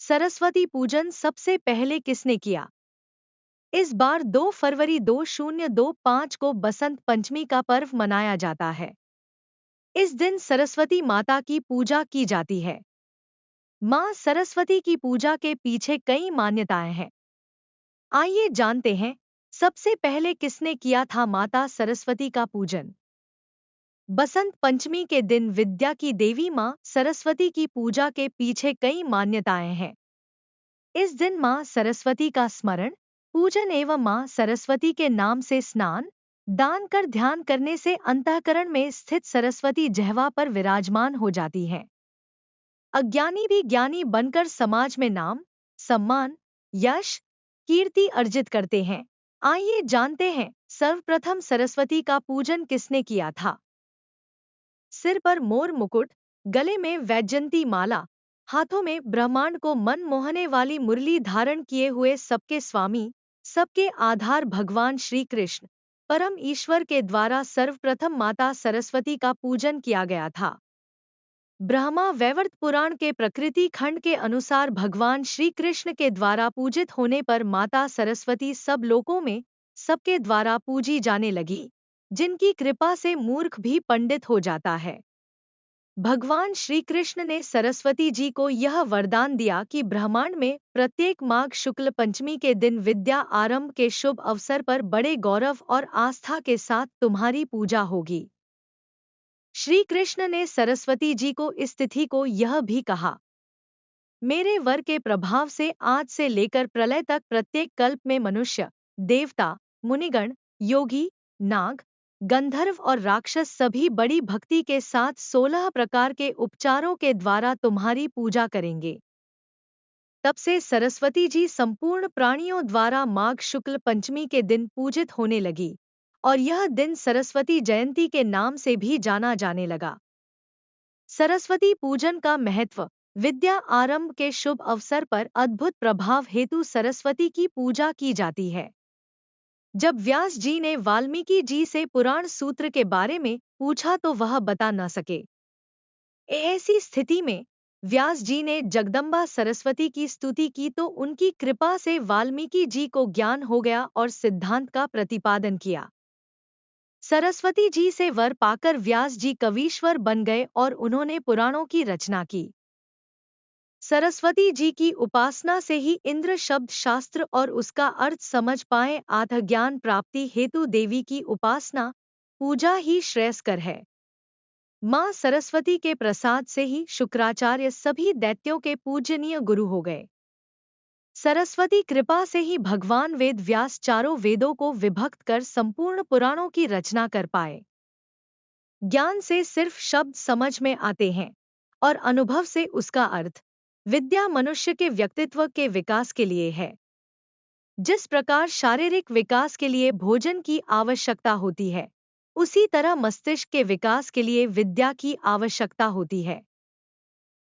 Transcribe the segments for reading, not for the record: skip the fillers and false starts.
सरस्वती पूजन सबसे पहले किसने किया? इस बार 2 फरवरी 2025 को बसंत पंचमी का पर्व मनाया जाता है। इस दिन सरस्वती माता की पूजा की जाती है। माँ सरस्वती की पूजा के पीछे कई मान्यताएं हैं। आइए जानते हैं, सबसे पहले किसने किया था माता सरस्वती का पूजन। बसंत पंचमी के दिन विद्या की देवी माँ सरस्वती की पूजा के पीछे कई मान्यताएं हैं। इस दिन माँ सरस्वती का स्मरण, पूजन एवं माँ सरस्वती के नाम से स्नान, दान कर ध्यान करने से अंतःकरण में स्थित सरस्वती जिह्वा पर विराजमान हो जाती हैं। अज्ञानी भी ज्ञानी बनकर समाज में नाम, सम्मान, यश, कीर्ति अर्जित करते हैं। आइए जानते हैं, सर्वप्रथम सरस्वती का पूजन किसने किया था। सिर पर मोर मुकुट, गले में वैजयंती माला, हाथों में ब्रह्मांड को मन मोहने वाली मुरली धारण किए हुए सबके स्वामी, सबके आधार भगवान श्री कृष्ण परम ईश्वर के द्वारा सर्वप्रथम माता सरस्वती का पूजन किया गया था। ब्रह्मा वैवर्त पुराण के प्रकृति खंड के अनुसार भगवान श्री कृष्ण के द्वारा पूजित होने पर माता सरस्वती सब लोकों में सबके द्वारा पूजी जाने लगी, जिनकी कृपा से मूर्ख भी पंडित हो जाता है। भगवान श्री कृष्ण ने सरस्वती जी को यह वरदान दिया कि ब्रह्मांड में प्रत्येक माघ शुक्ल पंचमी के दिन विद्या आरंभ के शुभ अवसर पर बड़े गौरव और आस्था के साथ तुम्हारी पूजा होगी। श्री कृष्ण ने सरस्वती जी को इस तिथि को यह भी कहा, मेरे वर के प्रभाव से आज से लेकर प्रलय तक प्रत्येक कल्प में मनुष्य, देवता, मुनिगण, योगी, नाग, गंधर्व और राक्षस सभी बड़ी भक्ति के साथ 16 प्रकार के उपचारों के द्वारा तुम्हारी पूजा करेंगे। तब से सरस्वती जी संपूर्ण प्राणियों द्वारा माघ शुक्ल पंचमी के दिन पूजित होने लगी और यह दिन सरस्वती जयंती के नाम से भी जाना जाने लगा। सरस्वती पूजन का महत्व। विद्या आरंभ के शुभ अवसर पर अद्भुत प्रभाव हेतु सरस्वती की पूजा की जाती है। जब व्यास जी ने वाल्मीकि जी से पुराण सूत्र के बारे में पूछा तो वह बता न सके। ऐसी स्थिति में व्यास जी ने जगदम्बा सरस्वती की स्तुति की तो उनकी कृपा से वाल्मीकि जी को ज्ञान हो गया और सिद्धांत का प्रतिपादन किया। सरस्वती जी से वर पाकर व्यास जी कवीश्वर बन गए और उन्होंने पुराणों की रचना की। सरस्वती जी की उपासना से ही इंद्र शब्द शास्त्र और उसका अर्थ समझ पाए। आत्मज्ञान प्राप्ति हेतु देवी की उपासना, पूजा ही श्रेयस्कर है। माँ सरस्वती के प्रसाद से ही शुक्राचार्य सभी दैत्यों के पूजनीय गुरु हो गए। सरस्वती कृपा से ही भगवान वेद व्यास चारों वेदों को विभक्त कर संपूर्ण पुराणों की रचना कर पाए। ज्ञान से सिर्फ शब्द समझ में आते हैं और अनुभव से उसका अर्थ। विद्या मनुष्य के व्यक्तित्व के विकास के लिए है। जिस प्रकार शारीरिक विकास के लिए भोजन की आवश्यकता होती है, उसी तरह मस्तिष्क के विकास के लिए विद्या की आवश्यकता होती है।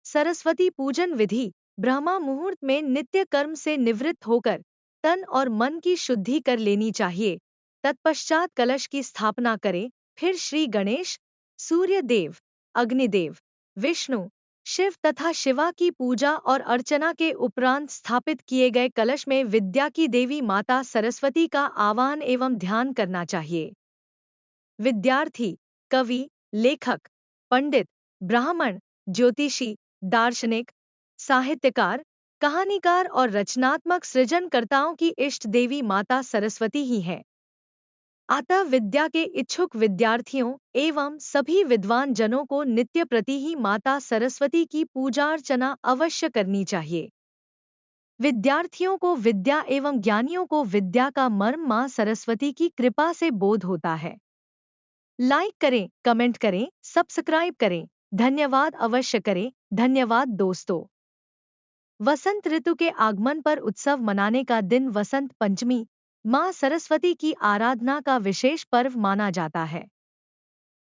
सरस्वती पूजन विधि। ब्रह्मा मुहूर्त में नित्य कर्म से निवृत्त होकर तन और मन की शुद्धि कर लेनी चाहिए। तत्पश्चात कलश की स्थापना करें। फिर श्री गणेश, सूर्य देव, अग्निदेव, विष्णु, शिव तथा शिवा की पूजा और अर्चना के उपरांत स्थापित किए गए कलश में विद्या की देवी माता सरस्वती का आवाहन एवं ध्यान करना चाहिए। विद्यार्थी, कवि, लेखक, पंडित, ब्राह्मण, ज्योतिषी, दार्शनिक, साहित्यकार, कहानीकार और रचनात्मक सृजनकर्ताओं की इष्ट देवी माता सरस्वती ही है। अतः विद्या के इच्छुक विद्यार्थियों एवं सभी विद्वान जनों को नित्य प्रति ही माता सरस्वती की पूजा अर्चना अवश्य करनी चाहिए। विद्यार्थियों को विद्या एवं ज्ञानियों को विद्या का मर्म मां सरस्वती की कृपा से बोध होता है। लाइक करें, कमेंट करें, सब्सक्राइब करें। धन्यवाद अवश्य करें। धन्यवाद दोस्तों। वसंत ऋतु के आगमन पर उत्सव मनाने का दिन वसंत पंचमी माँ सरस्वती की आराधना का विशेष पर्व माना जाता है।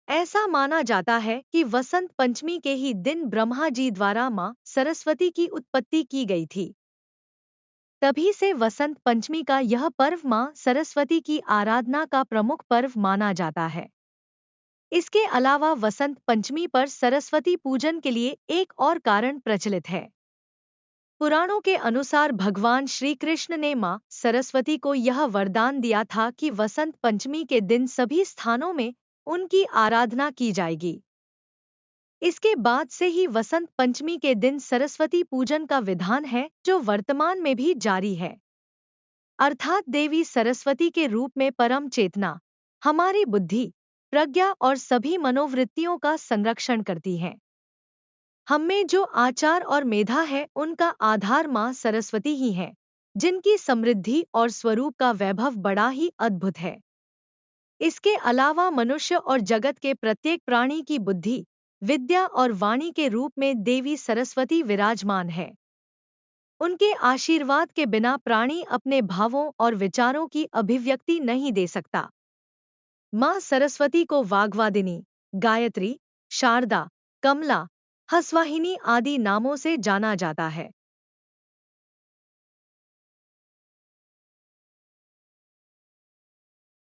ऐसा माना जाता है कि वसंत पंचमी के ही दिन ब्रह्मा जी द्वारा माँ सरस्वती की उत्पत्ति की गई थी। तभी से वसंत पंचमी का यह पर्व माँ सरस्वती की आराधना का प्रमुख पर्व माना जाता है। इसके अलावा वसंत पंचमी पर सरस्वती पूजन के लिए एक और कारण प्रचलित है। पुराणों के अनुसार भगवान श्री कृष्ण ने मां सरस्वती को यह वरदान दिया था कि वसंत पंचमी के दिन सभी स्थानों में उनकी आराधना की जाएगी। इसके बाद से ही वसंत पंचमी के दिन सरस्वती पूजन का विधान है, जो वर्तमान में भी जारी है। अर्थात देवी सरस्वती के रूप में परम चेतना हमारी बुद्धि, प्रज्ञा और सभी मनोवृत्तियों का संरक्षण करती हैं। हममें जो आचार और मेधा है, उनका आधार मां सरस्वती ही है, जिनकी समृद्धि और स्वरूप का वैभव बड़ा ही अद्भुत है। इसके अलावा मनुष्य और जगत के प्रत्येक प्राणी की बुद्धि, विद्या और वाणी के रूप में देवी सरस्वती विराजमान है। उनके आशीर्वाद के बिना प्राणी अपने भावों और विचारों की अभिव्यक्ति नहीं दे सकता। मां सरस्वती को वाग्वादिनी, गायत्री, शारदा, कमला, हंसवाहिनी आदि नामों से जाना जाता है।